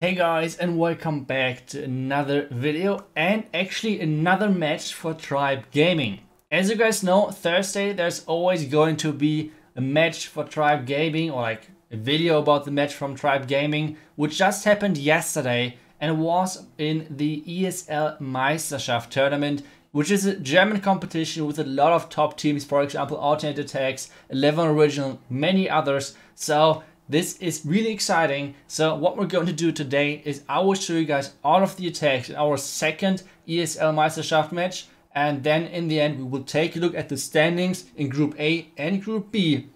Hey guys, and welcome back to another video and actually another match for Tribe Gaming. As you guys know, Thursday there's always going to be a match for Tribe Gaming, or like a video about the match from Tribe Gaming, which just happened yesterday and was in the ESL Meisterschaft tournament, which is a German competition with a lot of top teams, for example Alternate Attacks, 11 Original, many others. So this is really exciting. So what we're going to do today is I will show you guys all of the attacks in our second ESL Meisterschaft match. And then in the end, we will take a look at the standings in Group A and Group B.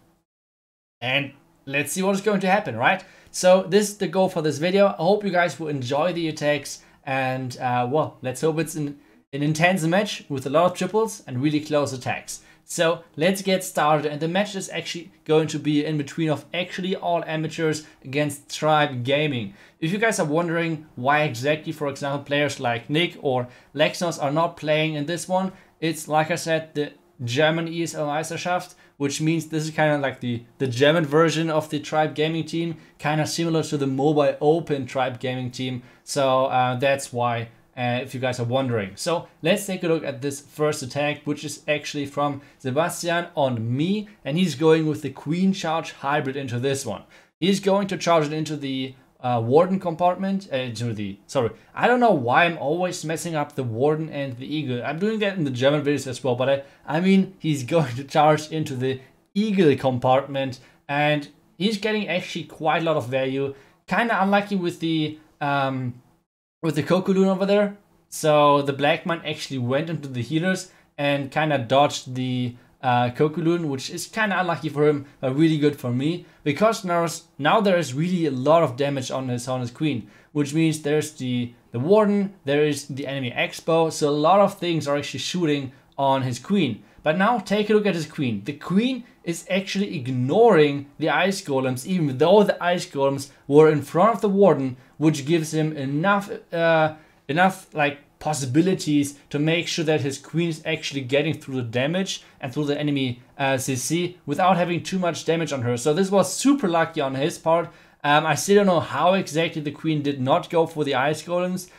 And let's see what is going to happen, right? So this is the goal for this video. I hope you guys will enjoy the attacks. And well, let's hope it's an intense match with a lot of triples and really close attacks. So let's get started, and the match is actually going to be in between of actually all amateurs against Tribe Gaming. If you guys are wondering why exactly, for example, players like Nick or Lexnos are not playing in this one, it's like I said, the German ESL Meisterschaft, which means this is kind of like the German version of the Tribe Gaming team, kind of similar to the Mobile Open Tribe Gaming team. So that's why. If you guys are wondering. So let's take a look at this first attack, which is actually from Sebastian on me, and he's going with the Queen Charge Hybrid into this one. He's going to charge it into the Warden compartment, I don't know why I'm always messing up the Warden and the Eagle. I'm doing that in the German videos as well, but I mean he's going to charge into the Eagle compartment, and he's getting actually quite a lot of value. Kind of unlucky with the Kokoloon over there. So the Black Man actually went into the healers and kind of dodged the Kokoloon, which is kind of unlucky for him, but really good for me, because now there is really a lot of damage on his queen, which means there's the Warden, there is the enemy Expo, so a lot of things are actually shooting on his queen. But now take a look at his queen. The queen is actually ignoring the ice golems, even though the ice golems were in front of the Warden, which gives him enough like possibilities to make sure that his queen is actually getting through the damage and through the enemy CC without having too much damage on her. So this was super lucky on his part. I still don't know how exactly the queen did not go for the ice golems,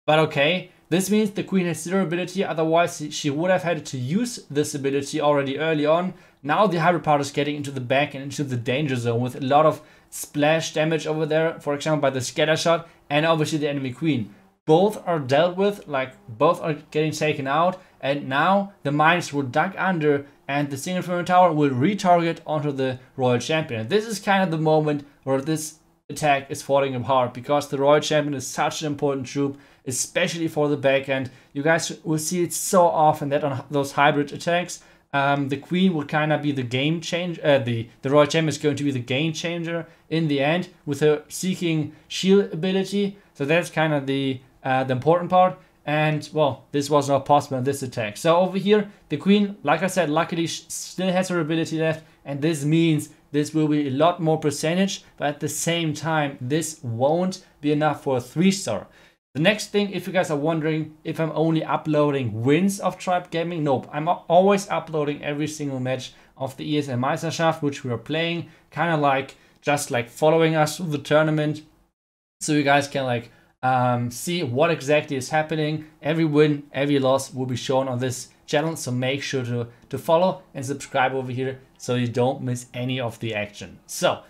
but okay. This means the queen has 0 ability, otherwise she would have had to use this ability already early on. Now the hybrid part is getting into the back and into the danger zone with a lot of splash damage over there, for example by the scatter shot and obviously the enemy queen. Both are dealt with, like both are getting taken out, and now the mines will duck under and the single firmament tower will retarget onto the Royal Champion. And this is kind of the moment where this attack is falling apart, because the Royal Champion is such an important troop, especially for the back end. You guys will see it so often that on those hybrid attacks, the queen will kind of be the game changer. The Royal Champion is going to be the game changer in the end with her seeking shield ability. So that's kind of the important part. And well, this was not possible in this attack. So over here, the queen, like I said, luckily still has her ability left, and this means this will be a lot more percentage, but at the same time, this won't be enough for a 3-star. The next thing, if you guys are wondering if I'm only uploading wins of Tribe Gaming, nope. I'm always uploading every single match of the ESL Meisterschaft, which we are playing, kind of like, just like following us through the tournament, so you guys can like see what exactly is happening. Every win, every loss will be shown on this channel, so make sure to follow and subscribe over here so you don't miss any of the action. So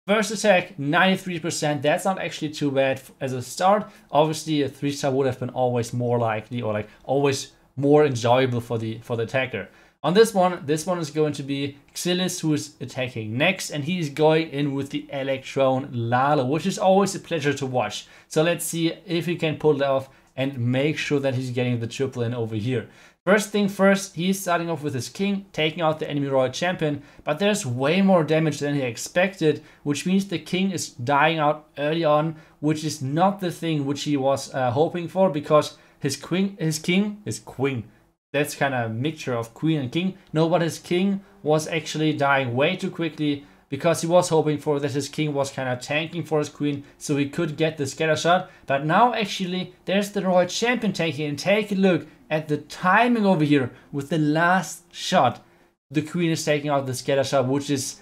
first attack, 93%. That's not actually too bad as a start. Obviously a 3-star would have been always more likely, or like always more enjoyable for the attacker. On this one is going to be Xilis, who is attacking next, and he's going in with the Electron Lalo, which is always a pleasure to watch. So let's see if he can pull it off and make sure that he's getting the triple in over here. First thing first, he's starting off with his king, taking out the enemy Royal Champion, but there's way more damage than he expected, which means the king is dying out early on, which is not the thing which he was hoping for, because his king, that's kind of a mixture of queen and king. No, but his king was actually dying way too quickly, because he was hoping for that his king was kind of tanking for his queen so he could get the scatter shot. But now actually there's the Royal Champion taking, and take a look at the timing over here with the last shot. The queen is taking out the scatter shot, which is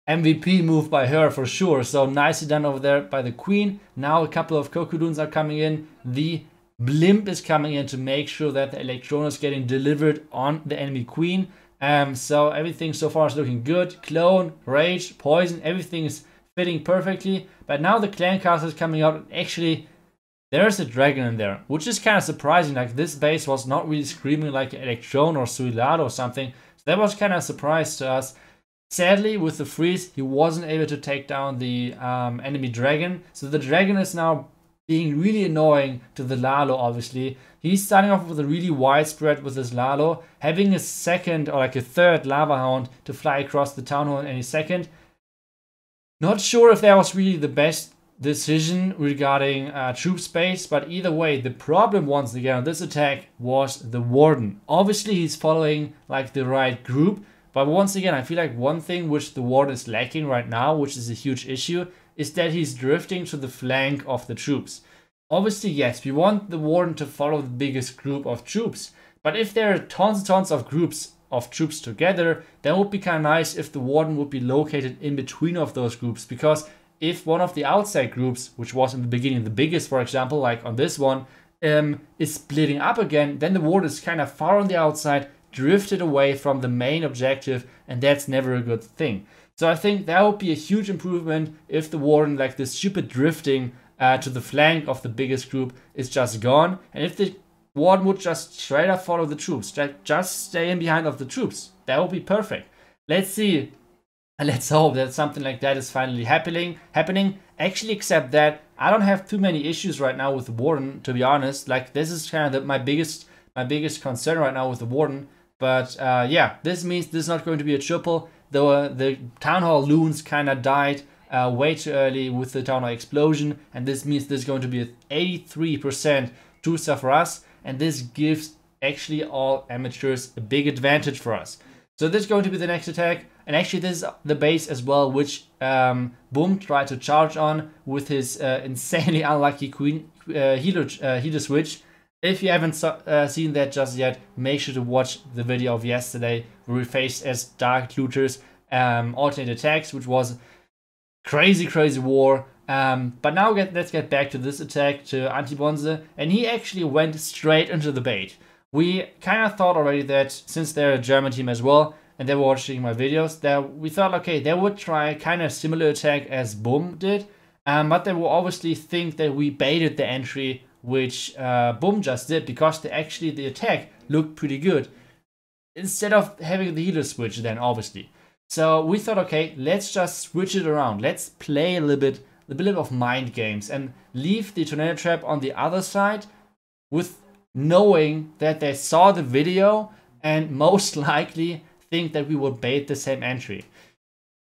MVP move by her for sure. So nicely done over there by the queen. Now a couple of Cocoons are coming in. The blimp is coming in to make sure that the Electron is getting delivered on the enemy queen. So everything so far is looking good. Clone, rage, poison, everything is fitting perfectly. But now the clan castle is coming out, and actually there's a dragon in there, which is kind of surprising. Like, this base was not really screaming like Electron or Suilado or something. So that was kind of a surprise to us. Sadly, with the freeze, he wasn't able to take down the enemy dragon. So the dragon is now being really annoying to the Lalo, obviously. He's starting off with a really wide spread with his Lalo, having a second or like a third Lava Hound to fly across the town hall in any second. Not sure if that was really the best decision regarding troop space, but either way, the problem once again on this attack was the Warden. Obviously, he's following like the right group, but once again, I feel like one thing which the Warden is lacking right now, which is a huge issue, is that he's drifting to the flank of the troops. Obviously, yes, we want the Warden to follow the biggest group of troops, but if there are tons and tons of groups of troops together, then would be kind of nice if the Warden would be located in between of those groups, because if one of the outside groups, which was in the beginning the biggest, for example, like on this one, is splitting up again, then the Warden is kind of far on the outside, drifted away from the main objective, and that's never a good thing. So I think that would be a huge improvement if the Warden, like this stupid drifting to the flank of the biggest group, is just gone, and if the Warden would just straight up follow the troops, just stay in behind of the troops, that would be perfect. Let's see, and let's hope that something like that is finally happening. Actually, except that I don't have too many issues right now with the Warden, to be honest. Like, this is kind of my biggest concern right now with the Warden. But yeah, this means this is not going to be a triple. Though the Town Hall Loons kind of died way too early with the Town Hall explosion, and this means there's going to be an 83% two-star for us, and this gives actually all amateurs a big advantage for us. So this is going to be the next attack, and actually this is the base as well, which Boom tried to charge on with his insanely unlucky queen healer switch. If you haven't seen that just yet, make sure to watch the video of yesterday where we faced as Dark Looters alternate attacks, which was crazy war. But now let's get back to this attack to Antibonze, and he actually went straight into the bait. We kind of thought already that since they're a German team as well, and they were watching my videos, that we thought, okay, they would try kind of similar attack as Boom did, but they will obviously think that we baited the entry, which Boom just did, because the attack looked pretty good, instead of having the healer switch then, obviously. So we thought, okay, let's just switch it around. Let's play a little bit of mind games and leave the tornado trap on the other side, with knowing that they saw the video and most likely think that we would bait the same entry.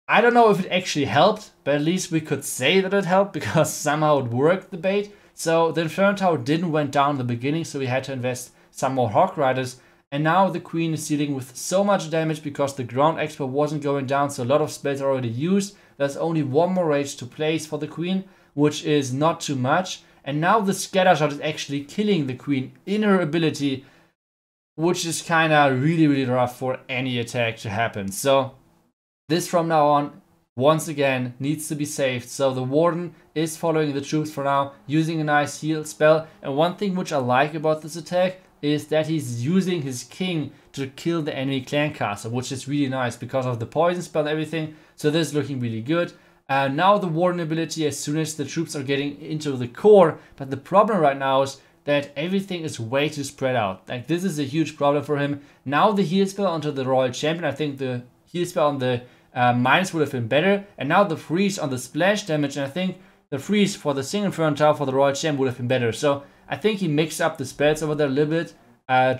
I don't know if it actually helped, but at least we could say that it helped, because somehow it worked, the bait. So the Inferno Tower didn't went down in the beginning, so we had to invest some more Hawk Riders. And now the Queen is dealing with so much damage because the ground expert wasn't going down, so a lot of spells are already used. There's only one more rage to place for the Queen, which is not too much. And now the Scatter Shot is actually killing the Queen in her ability, which is kind of really rough for any attack to happen. So this from now on, once again, needs to be saved. So the Warden is following the troops for now, using a nice heal spell. And one thing which I like about this attack is that he's using his king to kill the enemy clan castle, which is really nice because of the poison spell and everything. So this is looking really good. Now the Warden ability, as soon as the troops are getting into the core, but the problem right now is that everything is way too spread out. Like, this is a huge problem for him. Now the heal spell onto the Royal Champion, I think the heal spell on the mines would have been better. And now the freeze on the splash damage, and I think the freeze for the single Inferno Tower for the Royal Champion would have been better. So I think he mixed up the spells over there a little bit,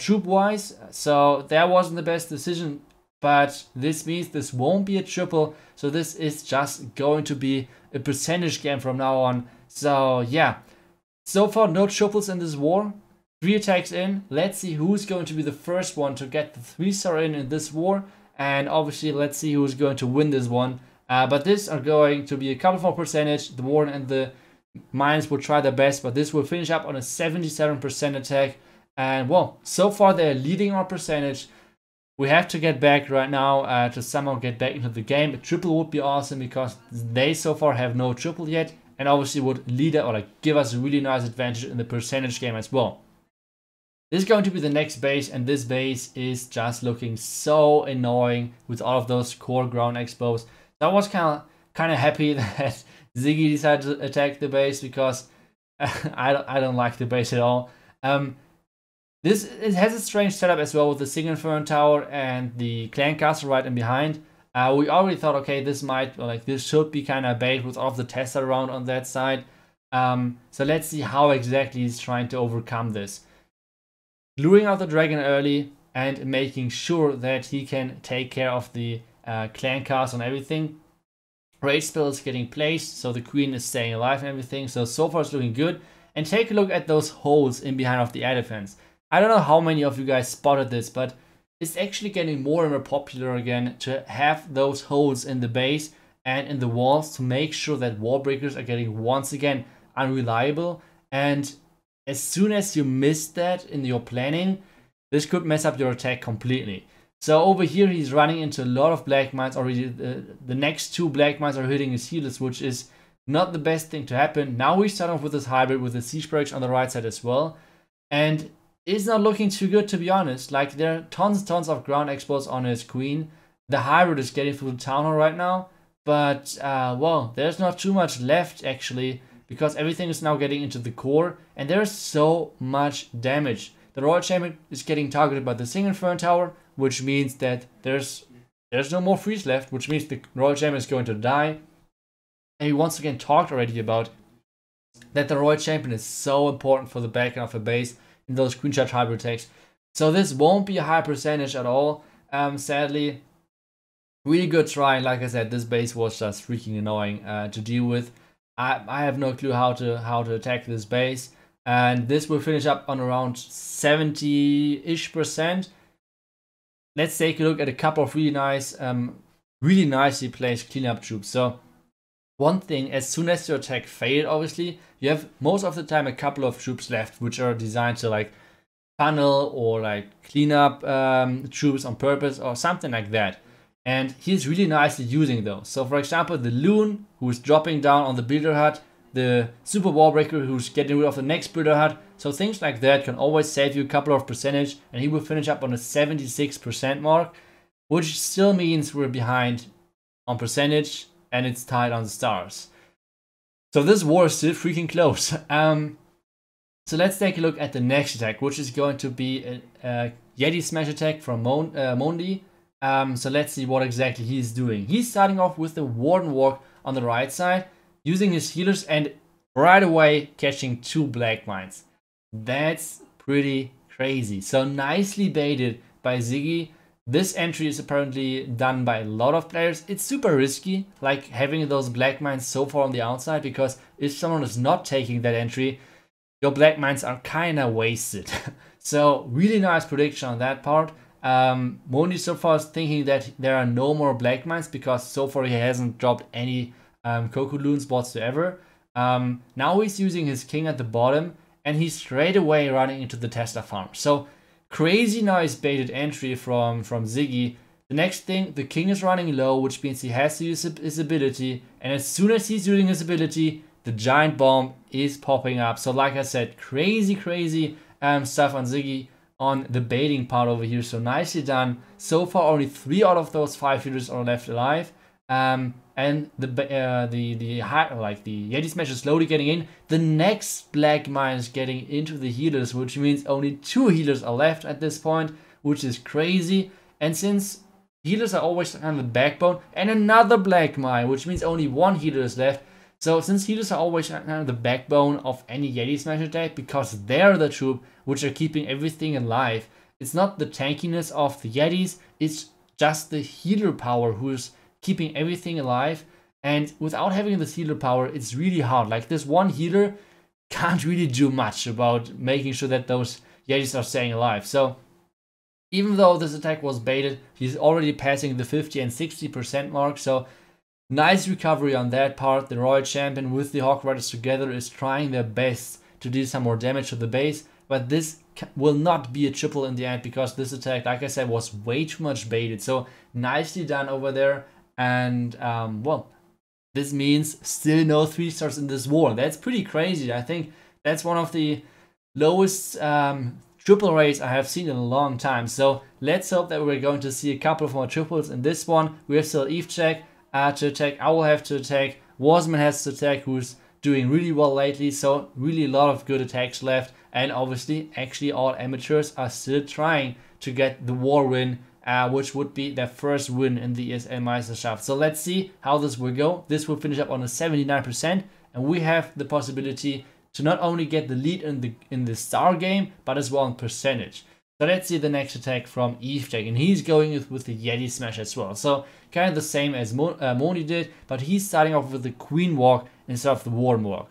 troop-wise. So that wasn't the best decision. But this means this won't be a triple. So this is just going to be a percentage game from now on. So yeah. So far, no triples in this war. 3 attacks in. Let's see who's going to be the first one to get the 3-star in this war. And obviously, let's see who's going to win this one. But this are going to be a couple more percentage. The Warden and the Mines will try their best. But this will finish up on a 77% attack. And well, so far they're leading our percentage, We have to get back right now to somehow get back into the game. A triple would be awesome because they so far have no triple yet, and obviously would lead or like give us a really nice advantage in the percentage game as well. This is going to be the next base, and this base is just looking so annoying with all of those core ground expos. So I was kind of happy that Ziggy decided to attack the base because I don't like the base at all. It has a strange setup as well with the Single Inferno Tower and the Clan Castle right in behind. We already thought, okay, this should be kind of bait with all of the Tesla around on that side. So let's see how exactly he's trying to overcome this. Luring out the dragon early and making sure that he can take care of the Clan Castle and everything. Rage spell is getting placed, so the queen is staying alive and everything. So far it's looking good. And take a look at those holes in behind of the air defense. I don't know how many of you guys spotted this, but it's actually getting more and more popular again to have those holes in the base and in the walls to make sure that wall breakers are getting once again unreliable. And as soon as you miss that in your planning, this could mess up your attack completely. So over here he's running into a lot of black mines already. The next two black mines are hitting his healers, which is not the best thing to happen. Now we start off with this hybrid with the siege breaks on the right side as well. And it's not looking too good, to be honest. Like, there are tons of ground expos on his queen. The hybrid is getting through the town hall right now. But, well, there's not too much left, actually, because everything is now getting into the core. And there's so much damage. The Royal Champion is getting targeted by the Single Inferno Tower, which means that there's no more freeze left, which means the Royal Champion is going to die. And we once again talked already about that the Royal Champion is so important for the backend of a base in those Queen Charge hybrid attacks. So this won't be a high percentage at all, sadly. Really good try. Like I said, this base was just freaking annoying to deal with. I have no clue how to attack this base. And this will finish up on around 70-ish%. Let's take a look at a couple of really nice, really nicely placed cleanup troops. So one thing, as soon as your attack failed, obviously, you have most of the time a couple of troops left, which are designed to like funnel or like clean up troops on purpose or something like that. And he's really nicely using those. So for example, the Loon, who's dropping down on the builder hut, the Super Wall Breaker, who's getting rid of the next builder hut. So things like that can always save you a couple of percentage, and he will finish up on a 76% mark, which still means we're behind on percentage and it's tied on the stars. So this war is still freaking close. So let's take a look at the next attack, which is going to be a Yeti Smash attack from Mondi. So let's see what exactly he's doing. He's starting off with the Warden Walk on the right side, using his healers and right away catching 2 black mines. That's pretty crazy. So nicely baited by Ziggy. This entry is apparently done by a lot of players. It's super risky, like having those black mines so far on the outside, because if someone is not taking that entry, your black mines are kind of wasted. So really nice prediction on that part. Mondi so far is thinking that there are no more black mines because so far he hasn't dropped any Coco-Loons whatsoever. Now he's using his king at the bottom and he's straight away running into the Tesla farm. So crazy nice baited entry from Ziggy. The next thing, the king is running low, which means he has to use his ability, and as soon as he's using his ability, the giant bomb is popping up. So like I said, crazy stuff on Ziggy on the baiting part over here. So nicely done. So far only 3 out of those 5 healers are left alive. And the Yeti Smash is slowly getting in. The next black mine is getting into the healers, which means only 2 healers are left at this point, which is crazy. And since healers are always on the backbone, and another black mine, which means only 1 healer is left. So since healers are always on the backbone of any Yeti Smash attack, because they're the troop which are keeping everything alive, it's not the tankiness of the Yetis, it's just the healer power who's keeping everything alive. And without having this healer power, it's really hard. Like, this one healer can't really do much about making sure that those Yetis are staying alive. So even though this attack was baited, he's already passing the 50 and 60% mark. So nice recovery on that part. The Royal Champion with the Hawk Riders together is trying their best to do some more damage to the base. but this will not be a triple in the end because this attack, like I said, was way too much baited. So nicely done over there. And well, this means still no 3 stars in this war. That's pretty crazy. I think that's one of the lowest triple rates I have seen in a long time. So let's hope that we're going to see a couple of more triples in this one. We have still Eve check to attack. I will have to attack. Warsman has to attack, who's doing really well lately. So really a lot of good attacks left. And obviously, actually all amateurs are still trying to get the war win, which would be their first win in the ESL Meisterschaft. So let's see how this will go. This will finish up on a 79%, and we have the possibility to not only get the lead in the star game, but as well in percentage. So let's see the next attack from EveJack, and he's going with the Yeti Smash as well. So kind of the same as Moni did, but he's starting off with the Queen Walk instead of the Warden Walk.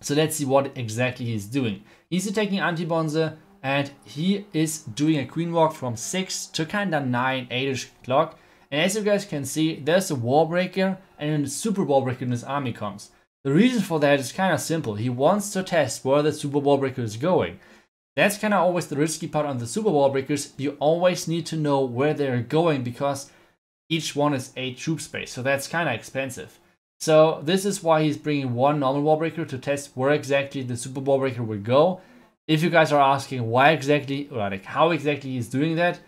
So let's see what exactly he's doing. He's attacking Anti-Bonze, and he is doing a Queen Walk from 6 to kinda 9, 8ish clock. And as you guys can see, there's a Wall Breaker and then a Super Wall Breaker in his army comes. The reason for that is kind of simple. He wants to test where the Super Wall Breaker is going. That's kind of always the risky part on the Super Wall Breakers. You always need to know where they're going because each one is 8 troop space. So that's kind of expensive. So this is why he's bringing one normal Wall Breaker to test where exactly the Super Wall Breaker will go. If you guys are asking why exactly, or like how exactly he's doing that,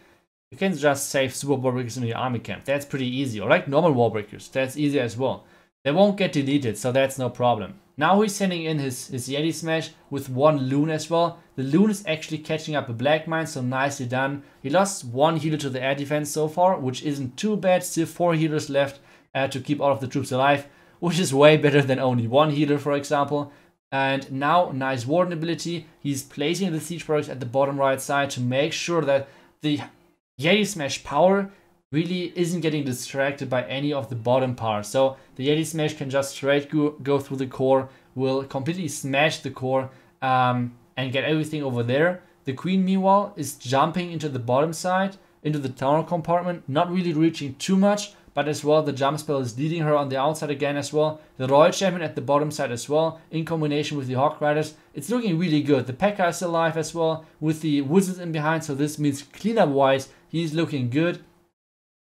you can just save Super Wall Breakers in your army camp. That's pretty easy. Or like normal Wall Breakers, that's easy as well. They won't get deleted, so that's no problem. Now he's sending in his Yeti Smash with one Loon as well. The Loon is actually catching up a Black Mine, so nicely done. He lost 1 healer to the air defense so far, which isn't too bad. Still 4 healers left to keep all of the troops alive, which is way better than only 1 healer, for example. And now, nice Warden ability. He's placing the Siege Barracks at the bottom right side to make sure that the Yeti Smash power really isn't getting distracted by any of the bottom parts. So the Yeti Smash can just straight go through the core, will completely smash the core and get everything over there. The Queen, meanwhile, is jumping into the bottom side, into the tunnel compartment, not really reaching too much, but as well the jump spell is leading her on the outside again as well. The Royal Champion at the bottom side as well, in combination with the Hawk Riders. It's looking really good. The P.E.K.K.A. is alive as well, with the Wizards in behind, so this means cleanup wise, he's looking good.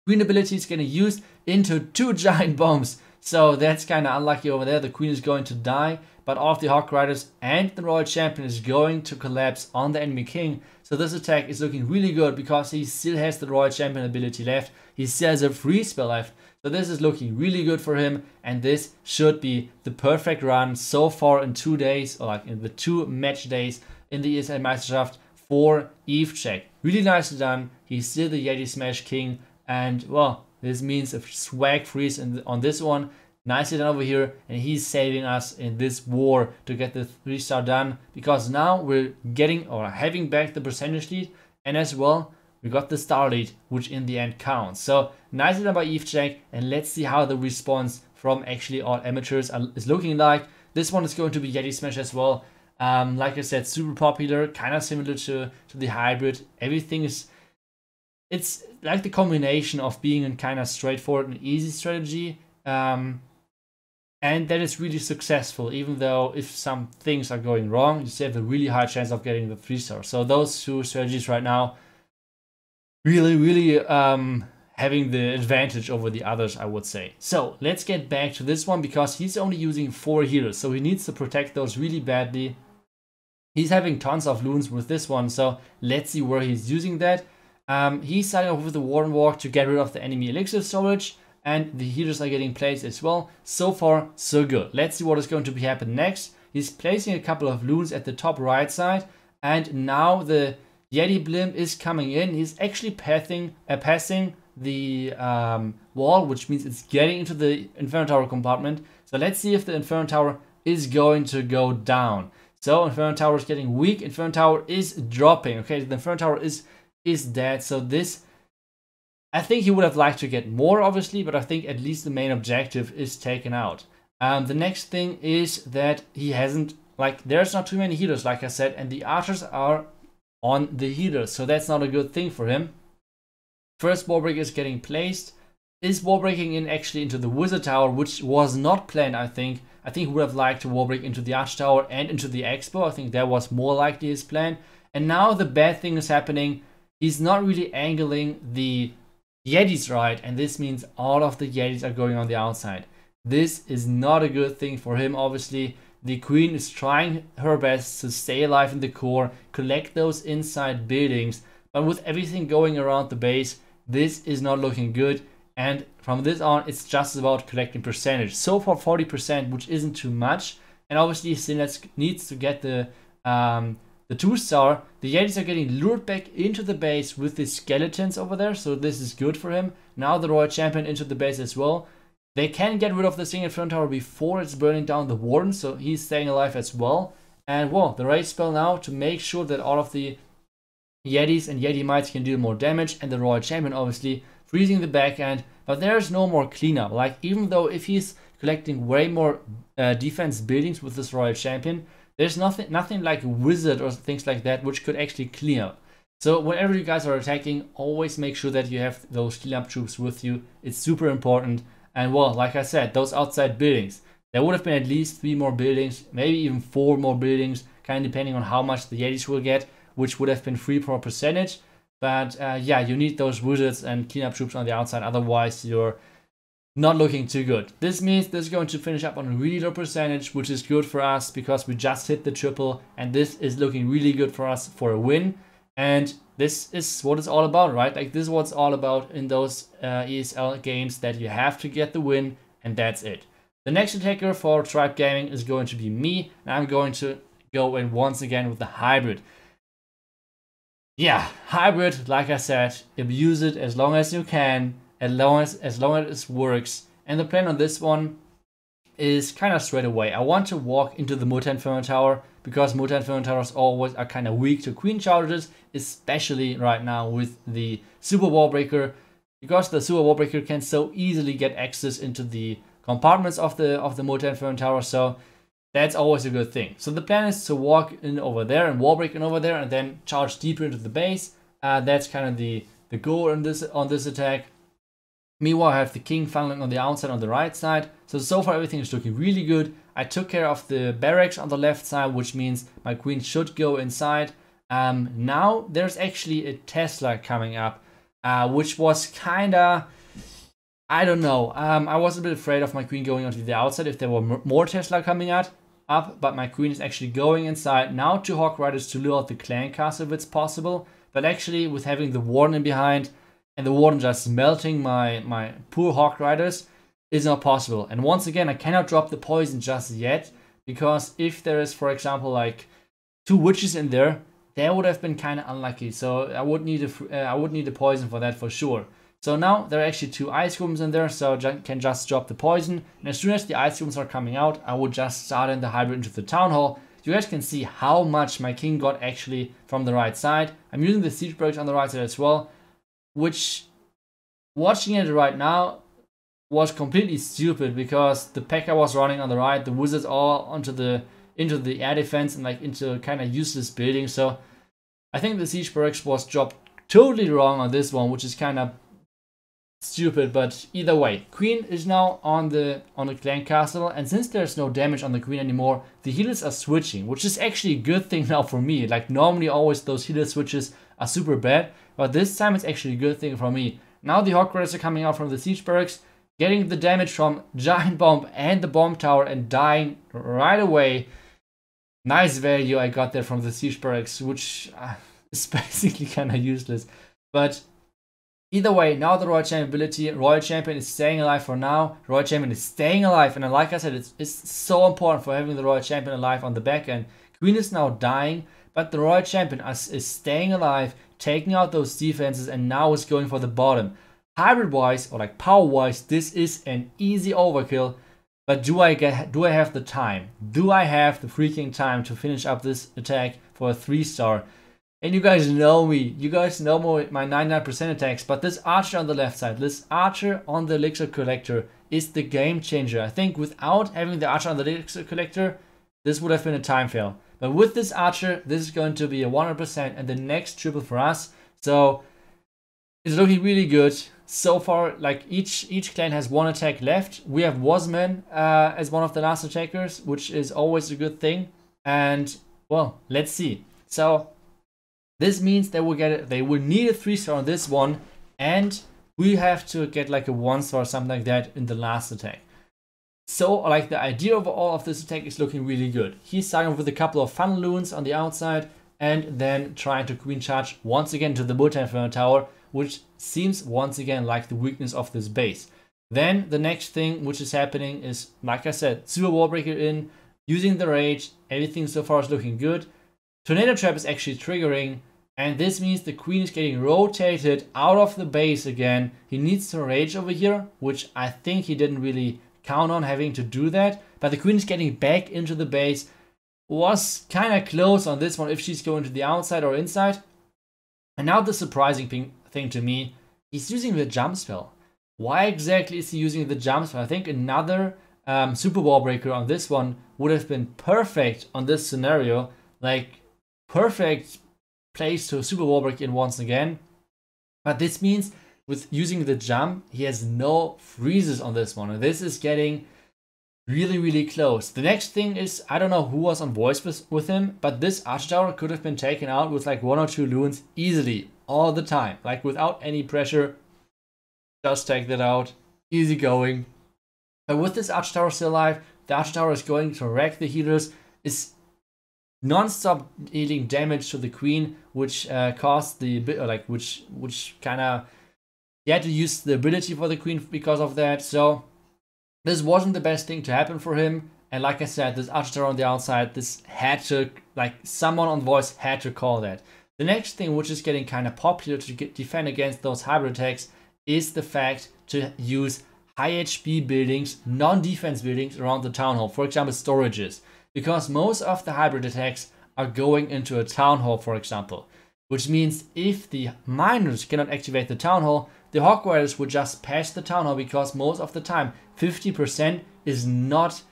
Queen ability is getting used into 2 giant bombs, so that's kind of unlucky over there. The Queen is going to die, but all of the Hawk Riders and the Royal Champion is going to collapse on the enemy king. So this attack is looking really good because he still has the Royal Champion ability left. He still has a free spell left. So this is looking really good for him, and this should be the perfect run so far in 2 days, or like in the 2 match days in the ESL Meisterschaft for EveJack. Really nicely done. He's still the Yeti Smash king. And well, this means a swag freeze on this one. Nicely done over here, and he's saving us in this war to get the 3-star done, because now we're getting or having back the percentage lead, and as well we got the star lead, which in the end counts. So nicely done by EveJack, and let's see how the response from actually all amateurs is looking like. This one is going to be Yeti Smash as well. Like I said, super popular, kind of similar to the hybrid. Everything is, it's like the combination of being a kind of straightforward and easy strategy, and that is really successful, even though if some things are going wrong, you still have a really high chance of getting the 3-star. So those 2 strategies right now really having the advantage over the others, I would say. So let's get back to this one, because he's only using 4 healers, so he needs to protect those really badly. He's having tons of loons with this one, so let's see where he's using that. He's starting off with the Warden Walk to get rid of the enemy elixir storage, and the healers are getting placed as well. So far, so good. Let's see what is going to be happening next. He's placing a couple of loons at the top right side, and now the Yeti Blimp is coming in. He's actually passing the wall, which means it's getting into the Inferno Tower compartment. So let's see if the Inferno Tower is going to go down. So Inferno Tower is getting weak. Inferno Tower is dropping. Okay, the Inferno Tower is dead. So this, I think he would have liked to get more, obviously, but I think at least the main objective is taken out. The next thing is that he hasn't, like, there's not too many healers, like I said, and the archers are on the healers, so that's not a good thing for him. First wall breaker is getting placed. Is wall breaking in actually into the wizard tower, which was not planned, I think. I think he would have liked to wall break into the Arch Tower and into the Expo. I think that was more likely his plan. And now the bad thing is happening. He's not really angling the Yetis right, and this means all of the Yetis are going on the outside. This is not a good thing for him, obviously. The queen is trying her best to stay alive in the core, collect those inside buildings, but with everything going around the base, this is not looking good. And from this on, it's just about collecting percentage. So for 40%, which isn't too much, and obviously still needs to get the 2-star. The Yetis are getting lured back into the base with the skeletons over there, so this is good for him. Now the Royal Champion into the base as well. They can get rid of the single front tower before it's burning down the Warden, so he's staying alive as well. And well, the Rage spell now to make sure that all of the Yetis and Yeti Mites can do more damage, and the Royal Champion obviously freezing the backhand. But there's no more cleanup. Like, even though if he's collecting way more defense buildings with this Royal Champion, there's nothing like Wizard or things like that which could actually clean up. So whenever you guys are attacking, always make sure that you have those cleanup troops with you. It's super important. And well, like I said, those outside buildings, there would have been at least 3 more buildings, maybe even 4 more buildings, kind of depending on how much the Yetis will get, which would have been free per percentage. But yeah, you need those wizards and cleanup troops on the outside, otherwise you're not looking too good. This means this is going to finish up on a really low percentage, which is good for us because we just hit the triple, and this is looking really good for us for a win. And this is what it's all about, right? Like, this is what it's all about in those ESL games, that you have to get the win, and that's it. The next attacker for Tribe Gaming is going to be me, and I'm going to go in once again with the hybrid. Yeah, hybrid, like I said, abuse it as long as you can, as long as it works. And the plan on this one is kind of straight away. I want to walk into the Muta Inferno Tower, because Muta Inferno Towers always are kind of weak to queen charges, especially right now with the Super Wall Breaker, because the Super Wall Breaker can so easily get access into the compartments of the Muta Inferno Tower. So that's always a good thing. So the plan is to walk in over there and wall break in over there, and then charge deeper into the base. That's kind of the goal on this attack. Meanwhile, I have the king funneling on the outside on the right side. So far everything is looking really good. I took care of the barracks on the left side, which means my queen should go inside. Now there's actually a Tesla coming up, which was kinda, I don't know. I was a bit afraid of my queen going onto the outside if there were more Tesla coming up, but my queen is actually going inside. Now 2 Hawk Riders to lure out the clan castle if it's possible, but actually with having the Warden in behind, and the Warden just melting my poor Hawk Riders is not possible. And once again, I cannot drop the poison just yet, because if there is, for example, like 2 witches in there, that would have been kind of unlucky. So I would need a poison for that for sure. So now there are actually 2 ice rooms in there, so I can just drop the poison. And as soon as the ice rooms are coming out, I would just start in the hybrid into the town hall. You guys can see how much my king got actually from the right side. I'm using the siege breaks on the right side as well, which, watching it right now, was completely stupid, because the P.E.K.K.A was running on the right, the wizards all into the air defense and like into kind of useless buildings. So I think the siege barracks was dropped totally wrong on this one, which is kind of stupid. But either way, queen is now on the clan castle, and since there's no damage on the queen anymore, the healers are switching, which is actually a good thing now for me. Like, normally always those healer switches are super bad, but this time it's actually a good thing for me. Now the Hawk Riders are coming out from the siege barracks, getting the damage from Giant Bomb and the Bomb Tower, and dying right away. Nice value I got there from the siege barracks, which is basically kind of useless. But either way, now the Royal Champion ability, Royal Champion is staying alive for now. Royal Champion is staying alive, and like I said, it's so important for having the Royal Champion alive on the back end. Queen is now dying, but the Royal Champion is staying alive, taking out those defenses, and now is going for the bottom. Hybrid-wise, or like power-wise, this is an easy overkill. But do I have the time? Do I have the freaking time to finish up this attack for a 3-star? And you guys know me. You guys know my 99% attacks. But this archer on the left side, this archer on the elixir collector is the game changer. I think without having the archer on the elixir collector, this would have been a time fail. But with this archer, this is going to be a 100% and the next triple for us. So it's looking really good. so far, like each clan has one attack left. We have Wasman as one of the last attackers, which is always a good thing. And well, let's see. So this means they will need a 3-star on this one, and we have to get like a 1-star or something like that in the last attack. So like the idea of all of this attack is looking really good. He's starting with a couple of funnel loons on the outside and then trying to queen charge once again to the Multi Inferno Tower, which seems once again like the weakness of this base. Then the next thing which is happening is, like I said, Super Wallbreaker in, using the rage, everything so far is looking good. Tornado Trap is actually triggering, and this means the queen is getting rotated out of the base again. He needs to rage over here, which I think he didn't really count on having to do that, but the queen is getting back into the base. Was kind of close on this one if she's going to the outside or inside. And now the surprising thing to me, he's using the jump spell. Why exactly is he using the jump spell? I think another Super Wallbreaker on this one would have been perfect on this scenario. Like, perfect place to Super Wallbreak in once again. But this means with using the jump, he has no freezes on this one. And this is getting really, really close. The next thing is, I don't know who was on voice with him, but this Archer Tower could have been taken out with like 1 or 2 loons easily, all the time. Like without any pressure, just take that out, easy going. But with this Archer Tower still alive, the Archer Tower is going to wreck the healers, is non-stop dealing damage to the queen, which caused the which kind of, he had to use the ability for the queen because of that. So this wasn't the best thing to happen for him. And like I said, this Archer Tower on the outside, this had to, like, someone on voice had to call that. The next thing, which is getting kind of popular to defend against those hybrid attacks, is the fact to use high HP buildings, non-defense buildings around the town hall, for example storages, because most of the hybrid attacks are going into a town hall, for example, which means if the miners cannot activate the town hall, the Hawk Riders would just pass the town hall, because most of the time 50% is not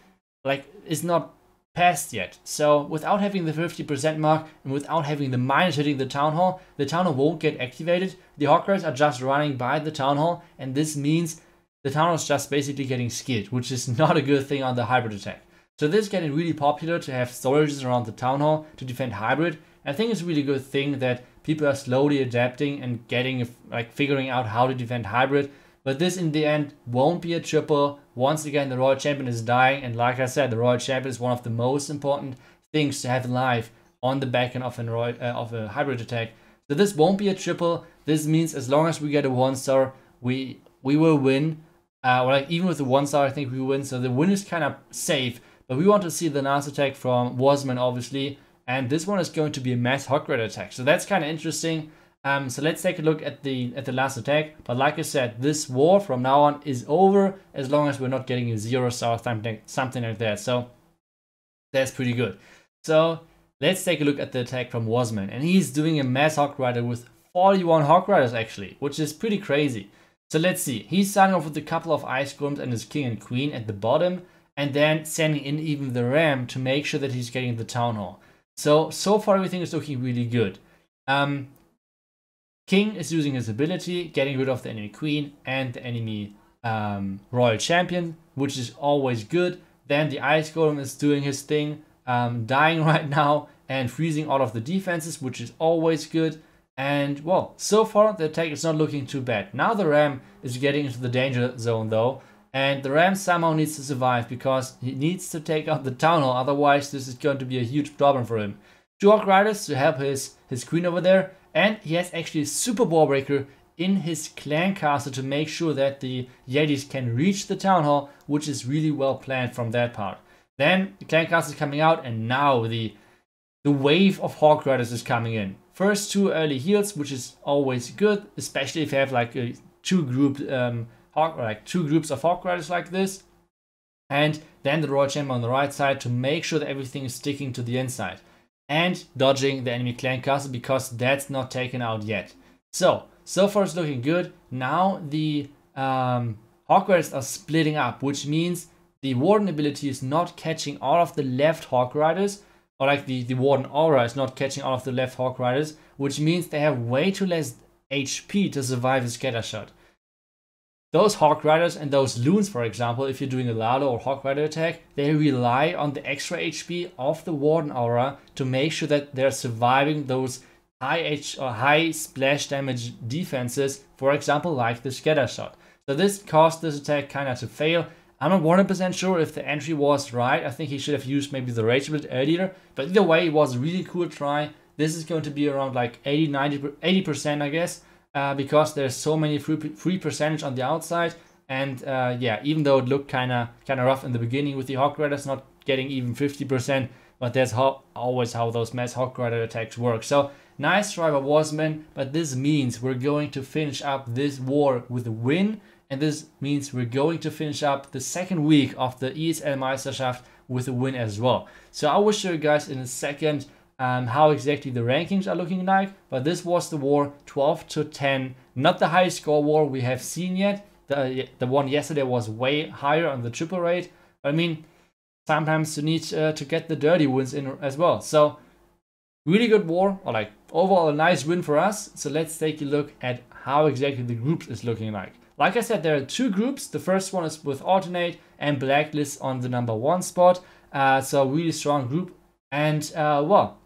passed yet. So without having the 50% mark and without having the miners hitting the town hall won't get activated. The Hawk Riders are just running by the town hall, and this means the town hall is just basically getting skilled, which is not a good thing on the hybrid attack. So this is getting really popular to have storages around the town hall to defend hybrid. I think it's a really good thing that people are slowly adapting and getting, like, figuring out how to defend hybrid. But this in the end won't be a triple. Once again, the Royal Champion is dying, and like I said, the Royal Champion is one of the most important things to have live on the back end of a hybrid attack. So this won't be a triple. This means as long as we get a 1-star, we will win. Or like even with the 1-star, I think we win. So the win is kind of safe. But we want to see the last attack from Wasman, obviously. And this one is going to be a mass Hawk Rider attack. So that's kind of interesting. So let's take a look at the last attack. But like I said, this war from now on is over as long as we're not getting a 0-star, something like that. So that's pretty good. So let's take a look at the attack from Wasman. And he's doing a mass Hawk Rider with 41 Hawk Riders actually, which is pretty crazy. So let's see. He's starting off with a couple of Ice Golems and his King and Queen at the bottom, and then sending in even the Ram to make sure that he's getting the Town Hall. So far everything is looking really good. King is using his ability, getting rid of the enemy Queen and the enemy Royal Champion, which is always good. Then the Ice Golem is doing his thing, dying right now and freezing all of the defenses, which is always good. And well, so far the attack is not looking too bad. Now the Ram is getting into the danger zone though, and the Ram somehow needs to survive because he needs to take out the Town Hall, otherwise this is going to be a huge problem for him. 2 Hawk Riders to help his Queen over there, and he has actually a Super Wallbreaker in his clan castle to make sure that the Yetis can reach the Town Hall, which is really well planned from that part. Then the clan castle is coming out, and now the wave of Hawk Riders is coming in. First 2 early heals, which is always good, especially if you have like two groups of Hawk Riders like this. And then the Royal Chamber on the right side to make sure that everything is sticking to the inside. And dodging the enemy clan castle because that's not taken out yet. So far it's looking good. Now the Hawk Riders are splitting up, which means the Warden ability is not catching all of the left Hawk Riders, or like the Warden Aura is not catching all of the left Hawk Riders, which means they have way too less HP to survive a scatter shot. those Hawk Riders and those Loons, for example, if you're doing a Lalo or Hawk Rider attack, they rely on the extra HP of the Warden Aura to make sure that they're surviving those high splash damage defenses, for example, like the Scatter Shot. So this caused this attack kind of to fail. I'm not 100% sure if the entry was right. I think he should have used maybe the Rage a bit earlier, but either way, it was a really cool try. This is going to be around like 80% I guess, because there's so many free percentage on the outside. And yeah, even though it looked kind of rough in the beginning with the Hawk Riders not getting even 50%, but that's always how those mass Hawk Rider attacks work. So nice try by Warsman, but this means we're going to finish up this war with a win. And this means we're going to finish up the second week of the ESL Meisterschaft with a win as well. So I will show you guys in a second how exactly the rankings are looking like. But this was the war 12-10, not the highest score war we have seen yet. The one yesterday was way higher on the triple rate. But I mean, sometimes you need to get the dirty wins in as well. So really good war, or like overall a nice win for us. So let's take a look at how exactly the groups is looking like. Like I said, there are two groups. The first one is with Alternate and Blacklist on the #1 spot. So really strong group. And well,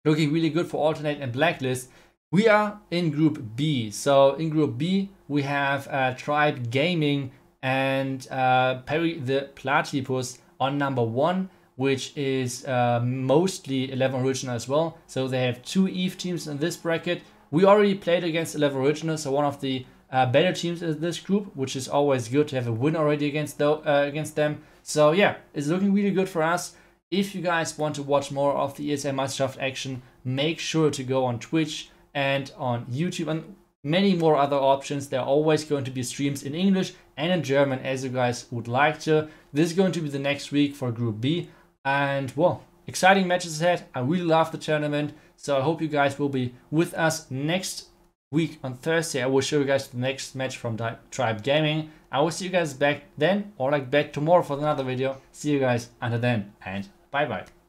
looking really good for Alternate and Blacklist. We are in Group B. So in Group B, we have Tribe Gaming and Perry the Platypus on #1, which is mostly 11 Original as well. So they have two EVE teams in this bracket. We already played against 11 Original, so one of the better teams in this group, which is always good to have a win already against them. So yeah, it's looking really good for us. If you guys want to watch more of the ESL Meisterschaft action, make sure to go on Twitch and on YouTube and many more other options. There are always going to be streams in English and in German as you guys would like to. This is going to be the next week for Group B. And well, exciting matches ahead. I really love the tournament. So I hope you guys will be with us next week on Thursday. I will show you guys the next match from Tribe Gaming. I will see you guys back then, or like back tomorrow for another video. See you guys until then, and bye bye.